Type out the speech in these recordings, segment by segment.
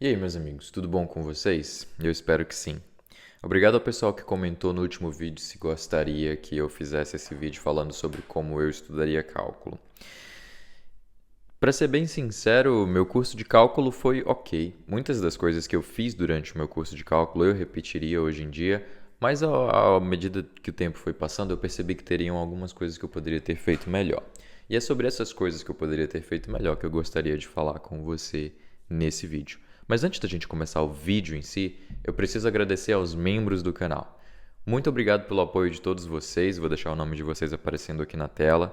E aí, meus amigos, tudo bom com vocês? Eu espero que sim. Obrigado ao pessoal que comentou no último vídeo se gostaria que eu fizesse esse vídeo falando sobre como eu estudaria cálculo. Para ser bem sincero, meu curso de cálculo foi ok. Muitas das coisas que eu fiz durante o meu curso de cálculo eu repetiria hoje em dia, mas à medida que o tempo foi passando, eu percebi que teriam algumas coisas que eu poderia ter feito melhor. E é sobre essas coisas que eu poderia ter feito melhor que eu gostaria de falar com você nesse vídeo. Mas antes da gente começar o vídeo em si, eu preciso agradecer aos membros do canal. Muito obrigado pelo apoio de todos vocês, vou deixar o nome de vocês aparecendo aqui na tela.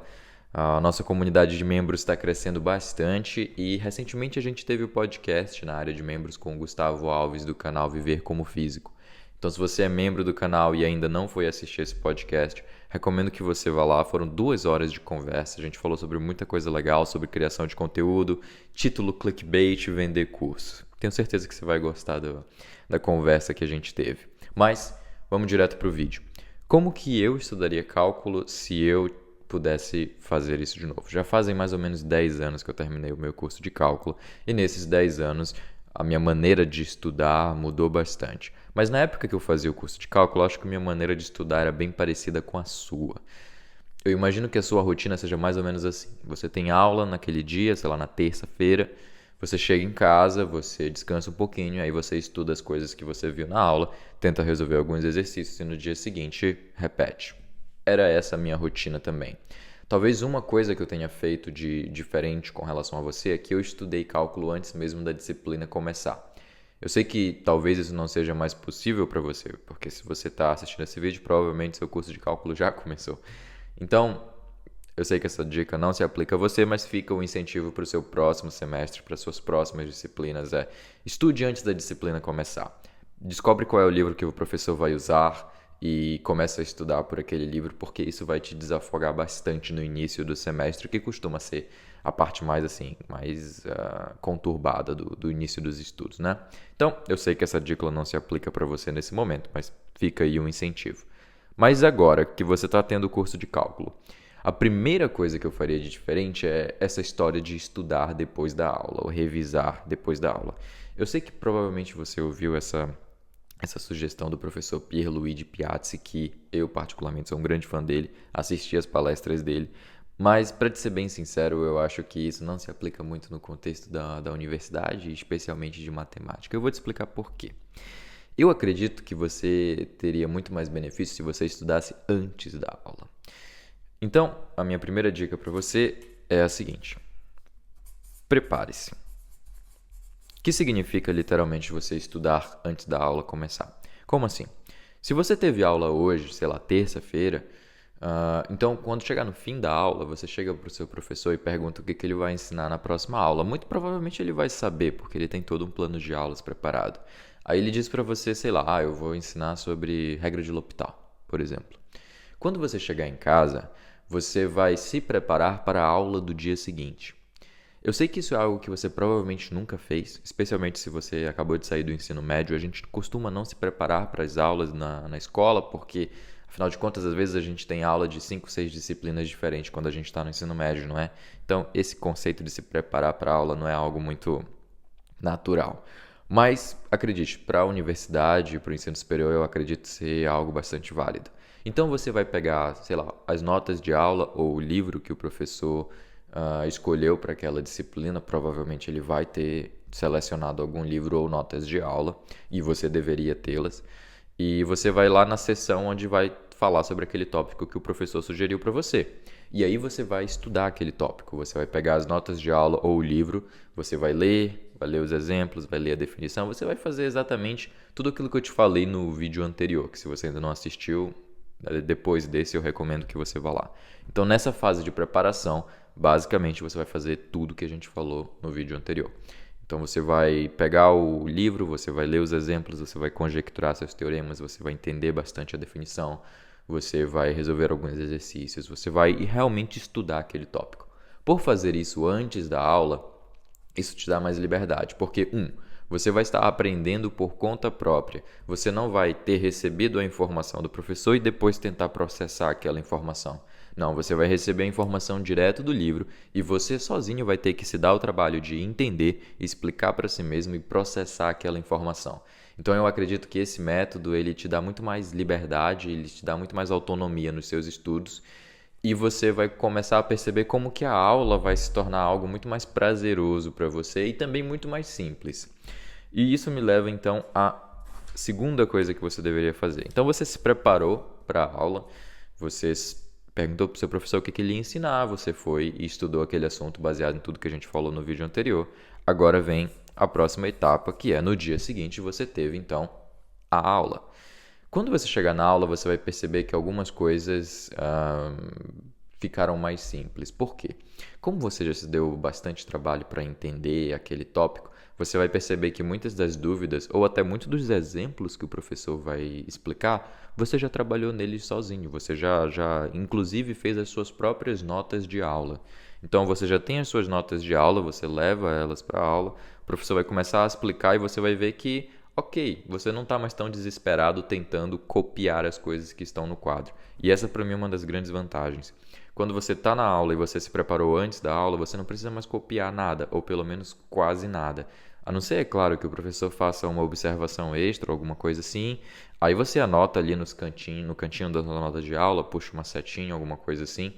A nossa comunidade de membros está crescendo bastante e recentemente a gente teve o podcast na área de membros com o Gustavo Alves do canal Viver como Físico. Então, se você é membro do canal e ainda não foi assistir esse podcast, recomendo que você vá lá. Foram 2 horas de conversa. A gente falou sobre muita coisa legal, sobre criação de conteúdo, título clickbait e vender curso. Tenho certeza que você vai gostar da conversa que a gente teve. Mas, vamos direto para o vídeo. Como que eu estudaria cálculo se eu pudesse fazer isso de novo? Já fazem mais ou menos 10 anos que eu terminei o meu curso de cálculo e nesses 10 anos a minha maneira de estudar mudou bastante. Mas na época que eu fazia o curso de cálculo, acho que a minha maneira de estudar era bem parecida com a sua. Eu imagino que a sua rotina seja mais ou menos assim. Você tem aula naquele dia, sei lá, na terça-feira, você chega em casa, você descansa um pouquinho, aí você estuda as coisas que você viu na aula, tenta resolver alguns exercícios e no dia seguinte repete. Era essa a minha rotina também. Talvez uma coisa que eu tenha feito de diferente com relação a você é que eu estudei cálculo antes mesmo da disciplina começar. Eu sei que talvez isso não seja mais possível para você, porque se você está assistindo esse vídeo, provavelmente seu curso de cálculo já começou. Então, eu sei que essa dica não se aplica a você, mas fica o incentivo para o seu próximo semestre, para suas próximas disciplinas. Estude antes da disciplina começar. Descobre qual é o livro que o professor vai usar e começa a estudar por aquele livro, porque isso vai te desafogar bastante no início do semestre, que costuma ser a parte mais conturbada do início dos estudos, né? Então, eu sei que essa dica não se aplica para você nesse momento, mas fica aí um incentivo. Mas agora que você está tendo o curso de cálculo, a primeira coisa que eu faria de diferente é essa história de estudar depois da aula, ou revisar depois da aula. Eu sei que provavelmente você ouviu essa sugestão do professor Pierluigi Piazzi, que eu particularmente sou um grande fã dele, assisti as palestras dele, mas para te ser bem sincero, eu acho que isso não se aplica muito no contexto da universidade, especialmente de matemática. Eu vou te explicar por quê. Eu acredito que você teria muito mais benefício se você estudasse antes da aula. Então, a minha primeira dica para você é a seguinte: prepare-se. O que significa literalmente você estudar antes da aula começar? Como assim? Se você teve aula hoje, sei lá, terça-feira, então quando chegar no fim da aula, você chega para o seu professor e pergunta o que ele vai ensinar na próxima aula. Muito provavelmente ele vai saber, porque ele tem todo um plano de aulas preparado. Aí ele diz para você, sei lá, eu vou ensinar sobre regra de L'Hopital, por exemplo. Quando você chegar em casa, você vai se preparar para a aula do dia seguinte. Eu sei que isso é algo que você provavelmente nunca fez, especialmente se você acabou de sair do ensino médio. A gente costuma não se preparar para as aulas na escola, porque, afinal de contas, às vezes a gente tem aula de 5, 6 disciplinas diferentes quando a gente está no ensino médio, não é? Então, esse conceito de se preparar para a aula não é algo muito natural. Mas, acredite, para a universidade, para o ensino superior, eu acredito ser algo bastante válido. Então, você vai pegar, sei lá, as notas de aula ou o livro que o professor escolheu para aquela disciplina. Provavelmente ele vai ter selecionado algum livro ou notas de aula e você deveria tê-las. E você vai lá na seção onde vai falar sobre aquele tópico que o professor sugeriu para você. E aí você vai estudar aquele tópico. Você vai pegar as notas de aula ou o livro, você vai ler os exemplos, vai ler a definição, você vai fazer exatamente tudo aquilo que eu te falei no vídeo anterior, que se você ainda não assistiu, depois desse eu recomendo que você vá lá. Então, nessa fase de preparação, basicamente você vai fazer tudo que a gente falou no vídeo anterior. Então você vai pegar o livro, você vai ler os exemplos, você vai conjecturar seus teoremas, você vai entender bastante a definição, você vai resolver alguns exercícios, você vai realmente estudar aquele tópico. Por fazer isso antes da aula, isso te dá mais liberdade, porque você vai estar aprendendo por conta própria. Você não vai ter recebido a informação do professor e depois tentar processar aquela informação. Não, você vai receber a informação direto do livro e você sozinho vai ter que se dar o trabalho de entender, explicar para si mesmo e processar aquela informação. Então eu acredito que esse método ele te dá muito mais liberdade, ele te dá muito mais autonomia nos seus estudos e você vai começar a perceber como que a aula vai se tornar algo muito mais prazeroso para você e também muito mais simples. E isso me leva então à segunda coisa que você deveria fazer. Então você se preparou para a aula, você perguntou para o seu professor o que ele ia ensinar, você foi e estudou aquele assunto baseado em tudo que a gente falou no vídeo anterior. Agora vem a próxima etapa, que é no dia seguinte você teve então a aula. Quando você chegar na aula, você vai perceber que algumas coisas ficaram mais simples. Por quê? Como você já se deu bastante trabalho para entender aquele tópico, você vai perceber que muitas das dúvidas, ou até muitos dos exemplos que o professor vai explicar, você já trabalhou neles sozinho. Você já inclusive fez as suas próprias notas de aula. Então você já tem as suas notas de aula, você leva elas para a aula, o professor vai começar a explicar e você vai ver que ok, você não está mais tão desesperado tentando copiar as coisas que estão no quadro. E essa para mim é uma das grandes vantagens. Quando você está na aula e você se preparou antes da aula, você não precisa mais copiar nada, ou pelo menos quase nada. A não ser, é claro, que o professor faça uma observação extra, alguma coisa assim. Aí você anota ali no cantinho da nota de aula, puxa uma setinha, alguma coisa assim.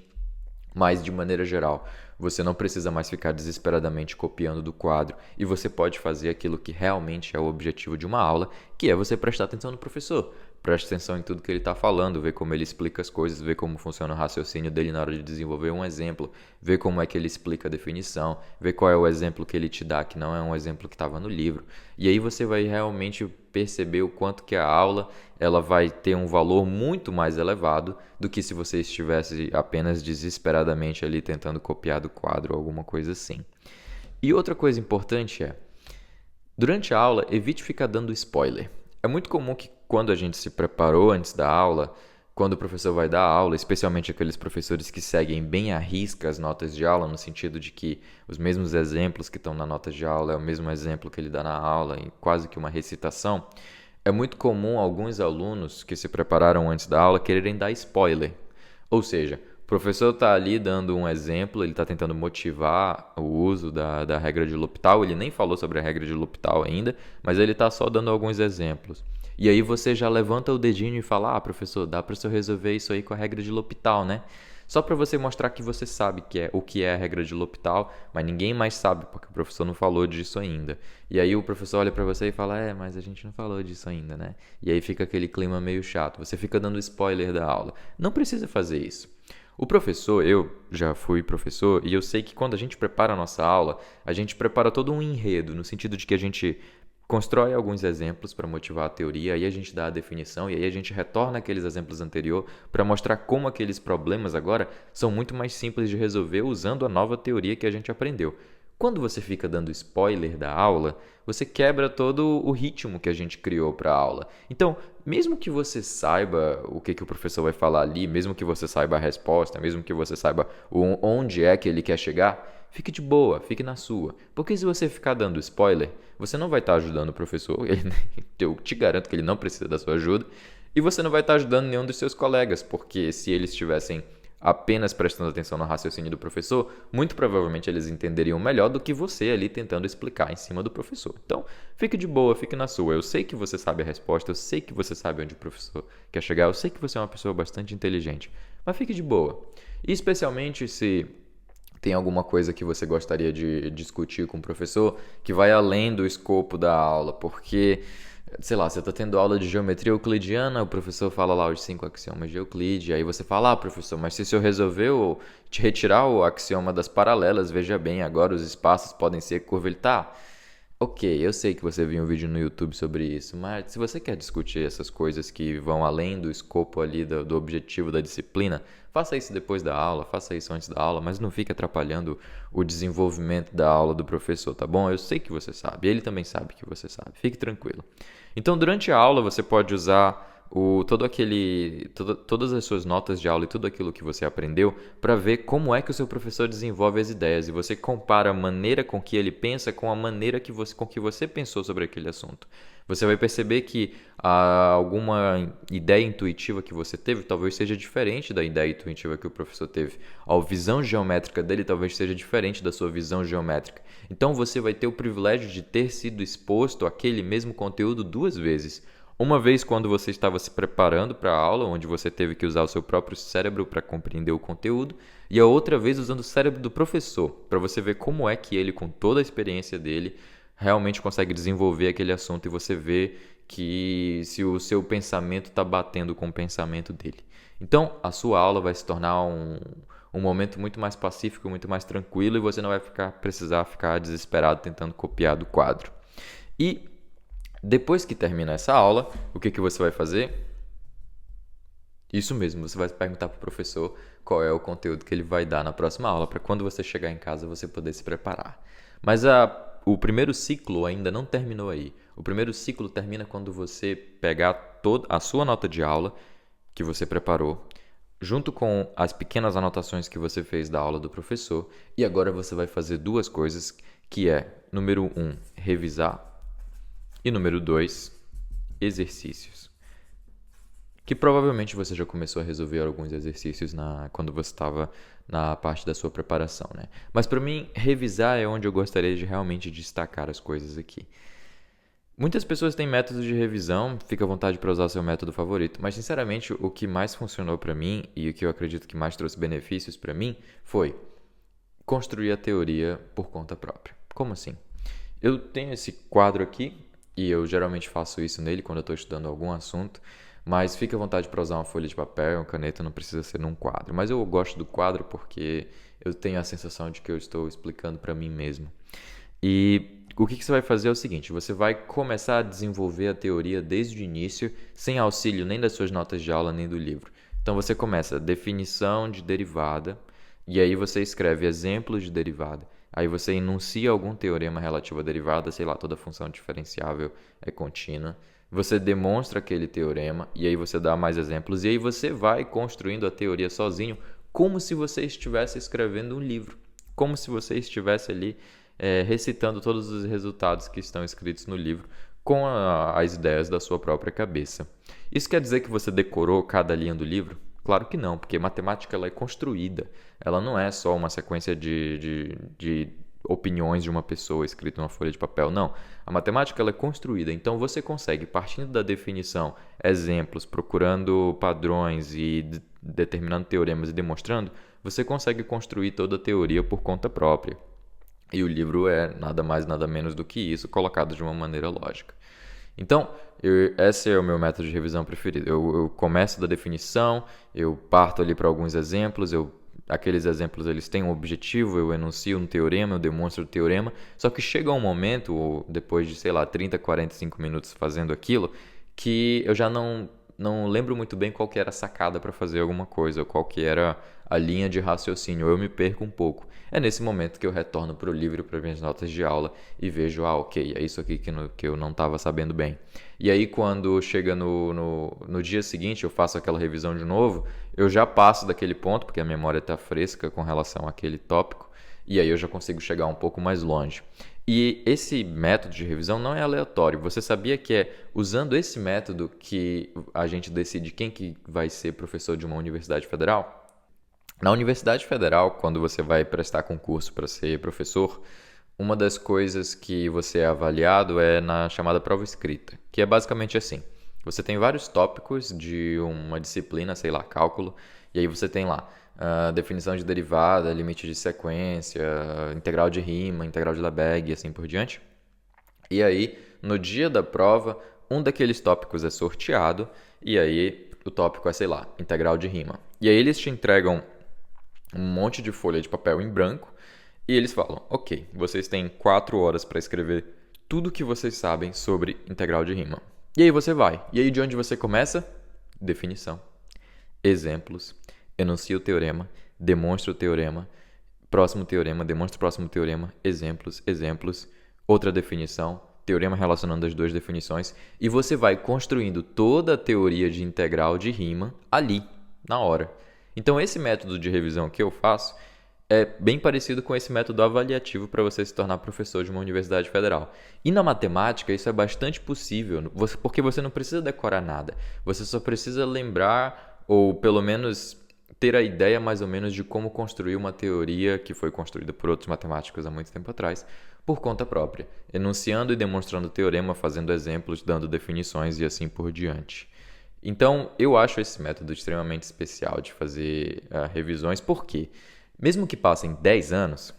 Mas, de maneira geral, você não precisa mais ficar desesperadamente copiando do quadro e você pode fazer aquilo que realmente é o objetivo de uma aula, que é você prestar atenção no professor. Preste atenção em tudo que ele está falando, ver como ele explica as coisas, ver como funciona o raciocínio dele na hora de desenvolver um exemplo, ver como é que ele explica a definição, ver qual é o exemplo que ele te dá, que não é um exemplo que estava no livro. E aí você vai realmente perceber o quanto que a aula ela vai ter um valor muito mais elevado do que se você estivesse apenas desesperadamente ali tentando copiar do quadro ou alguma coisa assim. E outra coisa importante é, durante a aula, evite ficar dando spoiler. É muito comum que quando a gente se preparou antes da aula, quando o professor vai dar aula, especialmente aqueles professores que seguem bem à risca as notas de aula, no sentido de que os mesmos exemplos que estão na nota de aula é o mesmo exemplo que ele dá na aula, em quase que uma recitação, é muito comum alguns alunos que se prepararam antes da aula quererem dar spoiler. Ou seja, o professor está ali dando um exemplo, ele está tentando motivar o uso da regra de L'Hopital, ele nem falou sobre a regra de L'Hopital ainda, mas ele está só dando alguns exemplos. E aí você já levanta o dedinho e fala, professor, dá para o senhor resolver isso aí com a regra de L'Hopital, né? Só para você mostrar que você sabe o que é a regra de L'Hopital, mas ninguém mais sabe, porque o professor não falou disso ainda. E aí o professor olha para você e fala, mas a gente não falou disso ainda, né? E aí fica aquele clima meio chato, você fica dando spoiler da aula. Não precisa fazer isso. O professor, eu já fui professor e eu sei que quando a gente prepara a nossa aula, a gente prepara todo um enredo, no sentido de que a gente constrói alguns exemplos para motivar a teoria, aí a gente dá a definição e aí a gente retorna aqueles exemplos anteriores para mostrar como aqueles problemas agora são muito mais simples de resolver usando a nova teoria que a gente aprendeu. Quando você fica dando spoiler da aula, você quebra todo o ritmo que a gente criou para a aula. Então, mesmo que você saiba o que o professor vai falar ali, mesmo que você saiba a resposta, mesmo que você saiba onde é que ele quer chegar, fique de boa, fique na sua. Porque se você ficar dando spoiler, você não vai estar ajudando o professor, eu te garanto que ele não precisa da sua ajuda, e você não vai estar ajudando nenhum dos seus colegas, porque se eles estivessem apenas prestando atenção no raciocínio do professor, muito provavelmente eles entenderiam melhor do que você ali tentando explicar em cima do professor. Então, fique de boa, fique na sua. Eu sei que você sabe a resposta, eu sei que você sabe onde o professor quer chegar, eu sei que você é uma pessoa bastante inteligente, mas fique de boa. E especialmente se tem alguma coisa que você gostaria de discutir com o professor que vai além do escopo da aula, porque, sei lá, você está tendo aula de geometria euclidiana, o professor fala lá os 5 axiomas de Euclide, aí você fala, professor, mas se o senhor resolveu te retirar o axioma das paralelas, veja bem, agora os espaços podem ser curvilitar. Ok, eu sei que você viu um vídeo no YouTube sobre isso, mas se você quer discutir essas coisas que vão além do escopo ali do objetivo da disciplina, faça isso depois da aula, faça isso antes da aula, mas não fique atrapalhando o desenvolvimento da aula do professor, tá bom? Eu sei que você sabe, ele também sabe que você sabe, fique tranquilo. Então, durante a aula, você pode usar todas as suas notas de aula e tudo aquilo que você aprendeu para ver como é que o seu professor desenvolve as ideias e você compara a maneira com que ele pensa com a maneira com que você pensou sobre aquele assunto. Você vai perceber que alguma ideia intuitiva que você teve talvez seja diferente da ideia intuitiva que o professor teve. A visão geométrica dele talvez seja diferente da sua visão geométrica. Então você vai ter o privilégio de ter sido exposto àquele mesmo conteúdo duas vezes. Uma vez quando você estava se preparando para a aula, onde você teve que usar o seu próprio cérebro para compreender o conteúdo, e a outra vez usando o cérebro do professor, para você ver como é que ele, com toda a experiência dele, realmente consegue desenvolver aquele assunto e você vê que se o seu pensamento está batendo com o pensamento dele. Então, a sua aula vai se tornar um momento muito mais pacífico, muito mais tranquilo e você não vai precisar ficar desesperado tentando copiar do quadro. E depois que termina essa aula, o que você vai fazer? Isso mesmo, você vai perguntar para o professor qual é o conteúdo que ele vai dar na próxima aula, para quando você chegar em casa você poder se preparar. Mas o primeiro ciclo ainda não terminou aí. O primeiro ciclo termina quando você pegar toda a sua nota de aula que você preparou, junto com as pequenas anotações que você fez da aula do professor, e agora você vai fazer duas coisas, que é, número 1, revisar, e número 2, exercícios. Que provavelmente você já começou a resolver alguns exercícios quando você estava na parte da sua preparação, né? Mas para mim, revisar é onde eu gostaria de realmente destacar as coisas aqui. Muitas pessoas têm métodos de revisão, fica à vontade para usar o seu método favorito, mas sinceramente o que mais funcionou para mim e o que eu acredito que mais trouxe benefícios para mim foi construir a teoria por conta própria. Como assim? Eu tenho esse quadro aqui e eu geralmente faço isso nele quando eu estou estudando algum assunto, mas fica à vontade para usar uma folha de papel, uma caneta, não precisa ser num quadro. Mas eu gosto do quadro porque eu tenho a sensação de que eu estou explicando para mim mesmo. E o que você vai fazer é o seguinte, você vai começar a desenvolver a teoria desde o início, sem auxílio nem das suas notas de aula, nem do livro. Então você começa definição de derivada, e aí você escreve exemplos de derivada. Aí você enuncia algum teorema relativo à derivada, sei lá, toda função diferenciável é contínua. Você demonstra aquele teorema, e aí você dá mais exemplos, e aí você vai construindo a teoria sozinho, como se você estivesse escrevendo um livro, como se você estivesse ali recitando todos os resultados que estão escritos no livro com as ideias da sua própria cabeça. Isso quer dizer que você decorou cada linha do livro? Claro que não, porque matemática ela é construída. Ela não é só uma sequência de opiniões de uma pessoa escrita numa folha de papel. Não, a matemática ela é construída. Então você consegue, partindo da definição, exemplos, procurando padrões e determinando teoremas e demonstrando, você consegue construir toda a teoria por conta própria. E o livro é nada mais, nada menos do que isso, colocado de uma maneira lógica. Então, esse é o meu método de revisão preferido. Eu começo da definição, eu parto ali para alguns exemplos, aqueles exemplos eles têm um objetivo, eu enuncio um teorema, eu demonstro o teorema, só que chega um momento, depois de, 30, 45 minutos fazendo aquilo, que eu já não lembro muito bem qual que era a sacada para fazer alguma coisa, ou qual que era a linha de raciocínio, eu me perco um pouco. É nesse momento que eu retorno para o livro, para minhas notas de aula e vejo, ok, é isso aqui que eu não estava sabendo bem. E aí quando chega no dia seguinte, eu faço aquela revisão de novo, eu já passo daquele ponto, porque a memória está fresca com relação àquele tópico, e aí eu já consigo chegar um pouco mais longe. E esse método de revisão não é aleatório. Você sabia que é usando esse método que a gente decide quem que vai ser professor de uma universidade federal? Na Universidade Federal, quando você vai prestar concurso para ser professor, uma das coisas que você é avaliado é na chamada prova escrita, que é basicamente assim. Você tem vários tópicos de uma disciplina, sei lá, cálculo, e aí você tem lá definição de derivada, limite de sequência, integral de rima, integral de Lebesgue e assim por diante. E aí, no dia da prova, um daqueles tópicos é sorteado, e aí o tópico é, sei lá, integral de rima. E aí eles te entregam um monte de folha de papel em branco e eles falam, ok, vocês têm 4 horas para escrever tudo que vocês sabem sobre integral de rima. E aí você vai. E aí de onde você começa? Definição. Exemplos. Enuncia o teorema. Demonstra o teorema. Próximo teorema. Demonstra o próximo teorema. Exemplos. Outra definição. teorema relacionando as duas definições, e você vai construindo toda a teoria de integral de Riemann ali, na hora. Então, esse método de revisão que eu faço é bem parecido com esse método avaliativo para você se tornar professor de uma universidade federal. E na matemática isso é bastante possível, porque você não precisa decorar nada. Você só precisa lembrar, ou pelo menos ter a ideia mais ou menos de como construir uma teoria que foi construída por outros matemáticos há muito tempo atrás, por conta própria, enunciando e demonstrando o teorema, fazendo exemplos, dando definições e assim por diante. Então, eu acho esse método extremamente especial de fazer revisões, porque mesmo que passem 10 anos,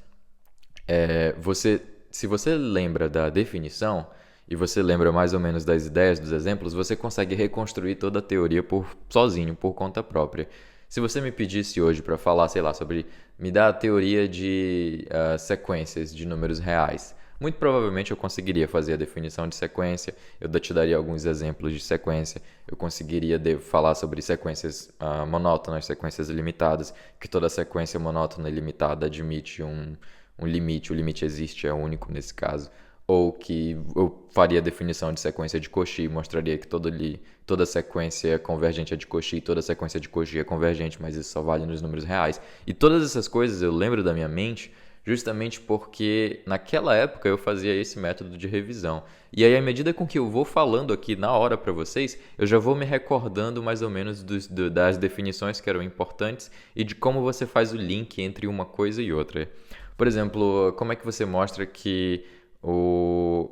se você lembra da definição e você lembra mais ou menos das ideias, dos exemplos, você consegue reconstruir toda a teoria sozinho, por conta própria. Se você me pedisse hoje para falar, sei lá, sobre me dar a teoria de sequências de números reais, muito provavelmente eu conseguiria fazer a definição de sequência, eu te daria alguns exemplos de sequência, eu conseguiria falar sobre sequências monótonas, sequências ilimitadas, que toda sequência monótona e limitada admite um limite, o limite existe, é único nesse caso. Ou que eu faria a definição de sequência de Cauchy, mostraria que toda sequência convergente é de Cauchy, toda sequência de Cauchy é convergente, mas isso só vale nos números reais. E todas essas coisas eu lembro da minha mente justamente porque naquela época eu fazia esse método de revisão. E aí, à medida com que eu vou falando aqui na hora para vocês, eu já vou me recordando mais ou menos das definições que eram importantes e de como você faz o link entre uma coisa e outra. Por exemplo, como é que você mostra que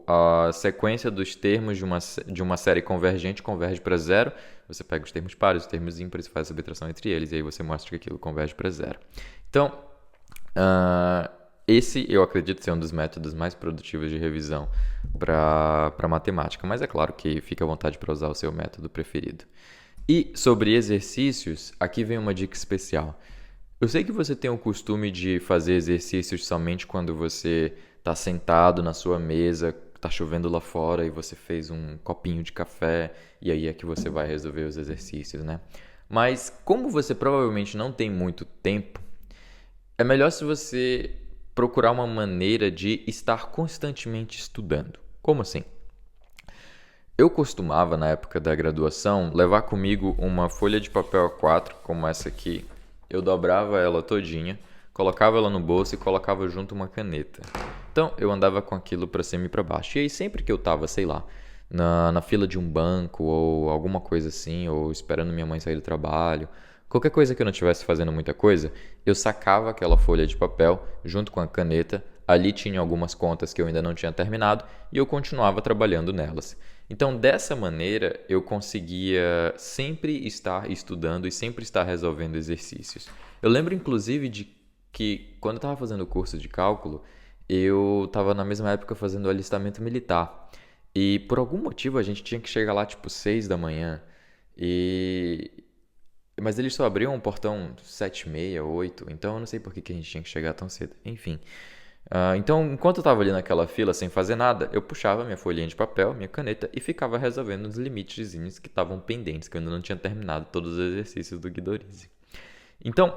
a sequência dos termos de uma série convergente converge para zero? Você pega os termos pares, os termos ímpares, faz a subtração entre eles e aí você mostra que aquilo converge para zero. Então, esse eu acredito ser um dos métodos mais produtivos de revisão para matemática, mas é claro que fica à vontade para usar o seu método preferido. E sobre exercícios, aqui vem uma dica especial. Eu sei que você tem o costume de fazer exercícios somente quando você está sentado na sua mesa, está chovendo lá fora e você fez um copinho de café e aí é que você vai resolver os exercícios, né? Mas como você provavelmente não tem muito tempo, é melhor se você procurar uma maneira de estar constantemente estudando. Como assim? Eu costumava, na época da graduação, levar comigo uma folha de papel A4, como essa aqui. Eu dobrava ela todinha, colocava ela no bolso e colocava junto uma caneta. Então, eu andava com aquilo para cima e para baixo. E aí, sempre que eu estava, sei lá, na fila de um banco ou alguma coisa assim, ou esperando minha mãe sair do trabalho, qualquer coisa que eu não estivesse fazendo muita coisa, eu sacava aquela folha de papel junto com a caneta. Ali tinha algumas contas que eu ainda não tinha terminado e eu continuava trabalhando nelas. Então, dessa maneira, eu conseguia sempre estar estudando e sempre estar resolvendo exercícios. Eu lembro, inclusive, de que quando eu estava fazendo o curso de cálculo, eu estava na mesma época fazendo o alistamento militar. E por algum motivo a gente tinha que chegar lá tipo 6 da manhã. Mas eles só abriam o portão 7h30, 8, então eu não sei por que a gente tinha que chegar tão cedo. Enfim. Então, enquanto eu estava ali naquela fila sem fazer nada, eu puxava minha folhinha de papel, minha caneta e ficava resolvendo os limitezinhos que estavam pendentes, que eu ainda não tinha terminado todos os exercícios do Guidorize. Então,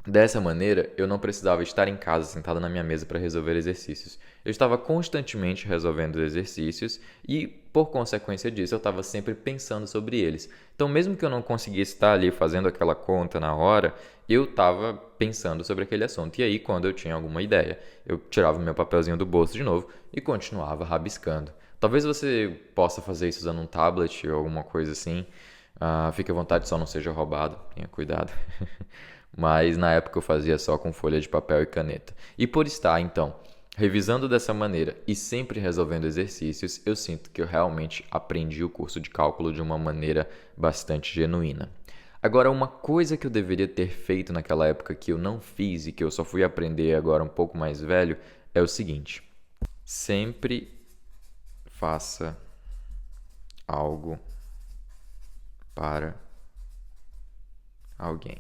dessa maneira, eu não precisava estar em casa sentado na minha mesa para resolver exercícios. Eu estava constantemente resolvendo exercícios e, por consequência disso, eu estava sempre pensando sobre eles. Então, mesmo que eu não conseguisse estar ali fazendo aquela conta na hora, eu estava pensando sobre aquele assunto. E aí, quando eu tinha alguma ideia, eu tirava o meu papelzinho do bolso de novo e continuava rabiscando. Talvez você possa fazer isso usando um tablet ou alguma coisa assim. Fique à vontade, só não seja roubado. Tenha cuidado. Mas na época eu fazia só com folha de papel e caneta. E por estar, então, revisando dessa maneira e sempre resolvendo exercícios, eu sinto que eu realmente aprendi o curso de cálculo de uma maneira bastante genuína. Agora, uma coisa que eu deveria ter feito naquela época que eu não fiz e que eu só fui aprender agora um pouco mais velho é o seguinte: sempre faça algo para alguém.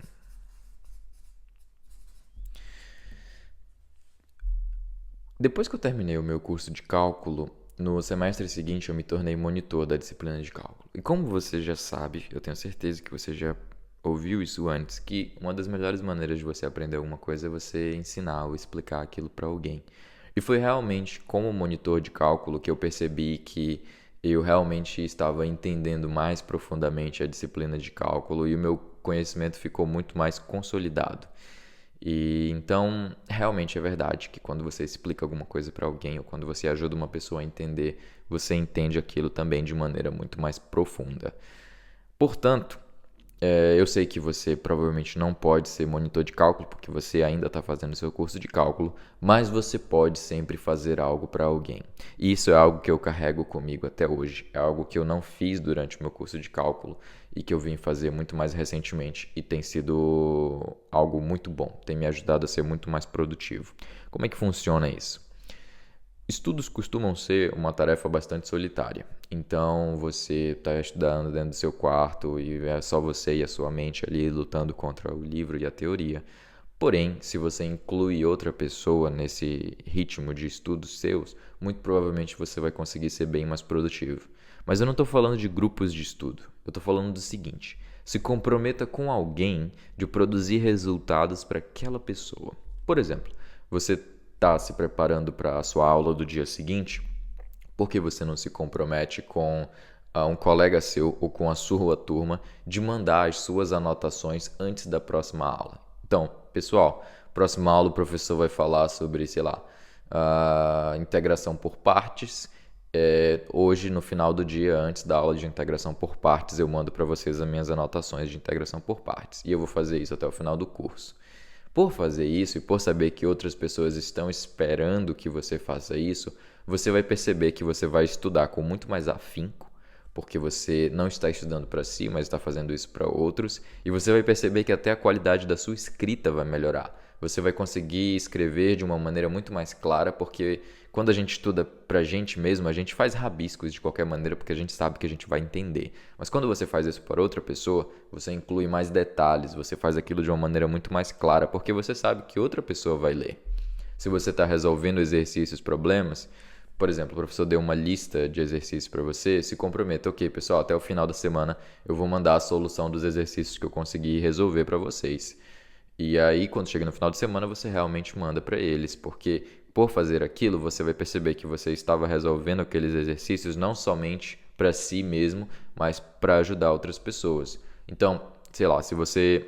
Depois que eu terminei o meu curso de cálculo, no semestre seguinte eu me tornei monitor da disciplina de cálculo. E como você já sabe, eu tenho certeza que você já ouviu isso antes, que uma das melhores maneiras de você aprender alguma coisa é você ensinar ou explicar aquilo para alguém. E foi realmente como monitor de cálculo que eu percebi que eu realmente estava entendendo mais profundamente a disciplina de cálculo e o meu conhecimento ficou muito mais consolidado. E então, realmente é verdade que quando você explica alguma coisa para alguém ou quando você ajuda uma pessoa a entender, você entende aquilo também de maneira muito mais profunda. Portanto, eu sei que você provavelmente não pode ser monitor de cálculo porque você ainda está fazendo seu curso de cálculo, mas você pode sempre fazer algo para alguém. E isso é algo que eu carrego comigo até hoje. É algo que eu não fiz durante o meu curso de cálculo e que eu vim fazer muito mais recentemente e tem sido algo muito bom. Tem me ajudado a ser muito mais produtivo. Como é que funciona isso? Estudos costumam ser uma tarefa bastante solitária. Então você está estudando dentro do seu quarto e é só você e a sua mente ali lutando contra o livro e a teoria. Porém, se você inclui outra pessoa nesse ritmo de estudos seus, muito provavelmente você vai conseguir ser bem mais produtivo. Mas eu não estou falando de grupos de estudo. Eu estou falando do seguinte: se comprometa com alguém de produzir resultados para aquela pessoa. Por exemplo, você está se preparando para a sua aula do dia seguinte, por que você não se compromete com um colega seu ou com a sua turma de mandar as suas anotações antes da próxima aula? Então, pessoal, próxima aula o professor vai falar sobre, sei lá, a integração por partes. Hoje, no final do dia, antes da aula de integração por partes, eu mando para vocês as minhas anotações de integração por partes. E eu vou fazer isso até o final do curso. Por fazer isso e por saber que outras pessoas estão esperando que você faça isso, você vai perceber que você vai estudar com muito mais afinco, porque você não está estudando para si, mas está fazendo isso para outros, e você vai perceber que até a qualidade da sua escrita vai melhorar. Você vai conseguir escrever de uma maneira muito mais clara, porque quando a gente estuda para a gente mesmo, a gente faz rabiscos de qualquer maneira, porque a gente sabe que a gente vai entender. Mas quando você faz isso para outra pessoa, você inclui mais detalhes, você faz aquilo de uma maneira muito mais clara, porque você sabe que outra pessoa vai ler. Se você está resolvendo exercícios, problemas, por exemplo, o professor deu uma lista de exercícios para você, se comprometa, ok, pessoal, até o final da semana eu vou mandar a solução dos exercícios que eu consegui resolver para vocês. E aí, quando chega no final de semana, você realmente manda para eles, porque por fazer aquilo, você vai perceber que você estava resolvendo aqueles exercícios não somente para si mesmo, mas para ajudar outras pessoas. Então, sei lá, se você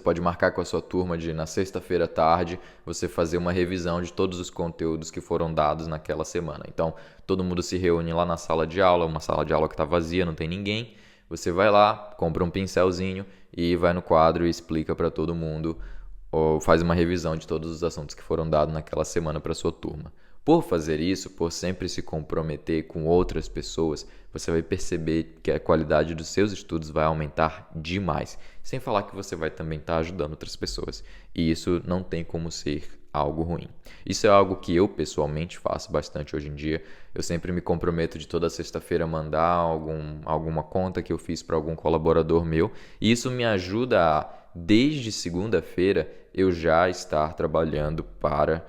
pode marcar com a sua turma de na sexta-feira à tarde você fazer uma revisão de todos os conteúdos que foram dados naquela semana. Então, todo mundo se reúne lá na sala de aula, uma sala de aula que está vazia, não tem ninguém. Você vai lá, compra um pincelzinho e vai no quadro e explica para todo mundo ou faz uma revisão de todos os assuntos que foram dados naquela semana para sua turma. Por fazer isso, por sempre se comprometer com outras pessoas, você vai perceber que a qualidade dos seus estudos vai aumentar demais. Sem falar que você vai também estar ajudando outras pessoas. E isso não tem como ser algo ruim. Isso é algo que eu pessoalmente faço bastante hoje em dia. Eu sempre me comprometo de toda sexta-feira mandar alguma conta que eu fiz para algum colaborador meu. E isso me ajuda a, desde segunda-feira, eu já estar trabalhando para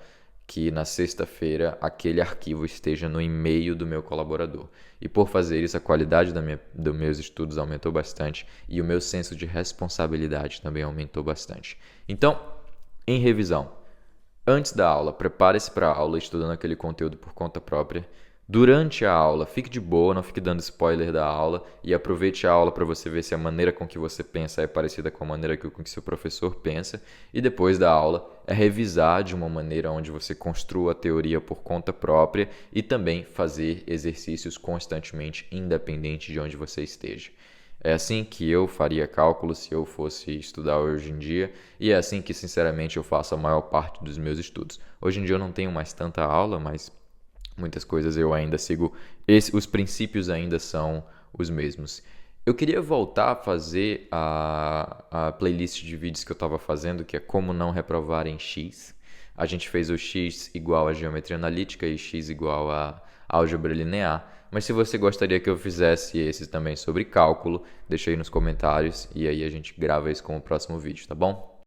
que na sexta-feira aquele arquivo esteja no e-mail do meu colaborador. E por fazer isso, a qualidade dos meus estudos aumentou bastante e o meu senso de responsabilidade também aumentou bastante. Então, em revisão, antes da aula, prepare-se para a aula estudando aquele conteúdo por conta própria. Durante a aula, fique de boa, não fique dando spoiler da aula e aproveite a aula para você ver se a maneira com que você pensa é parecida com a maneira com que seu professor pensa. E depois da aula, é revisar de uma maneira onde você construa a teoria por conta própria e também fazer exercícios constantemente, independente de onde você esteja. É assim que eu faria cálculo se eu fosse estudar hoje em dia e é assim que, sinceramente, eu faço a maior parte dos meus estudos. Hoje em dia eu não tenho mais tanta aula, mas muitas coisas eu ainda sigo, os princípios ainda são os mesmos. Eu queria voltar a fazer a playlist de vídeos que eu estava fazendo, que é como não reprovar em X. A gente fez o X igual a geometria analítica e X igual a álgebra linear. Mas se você gostaria que eu fizesse esses também sobre cálculo, deixa aí nos comentários e aí a gente grava isso como próximo vídeo, tá bom?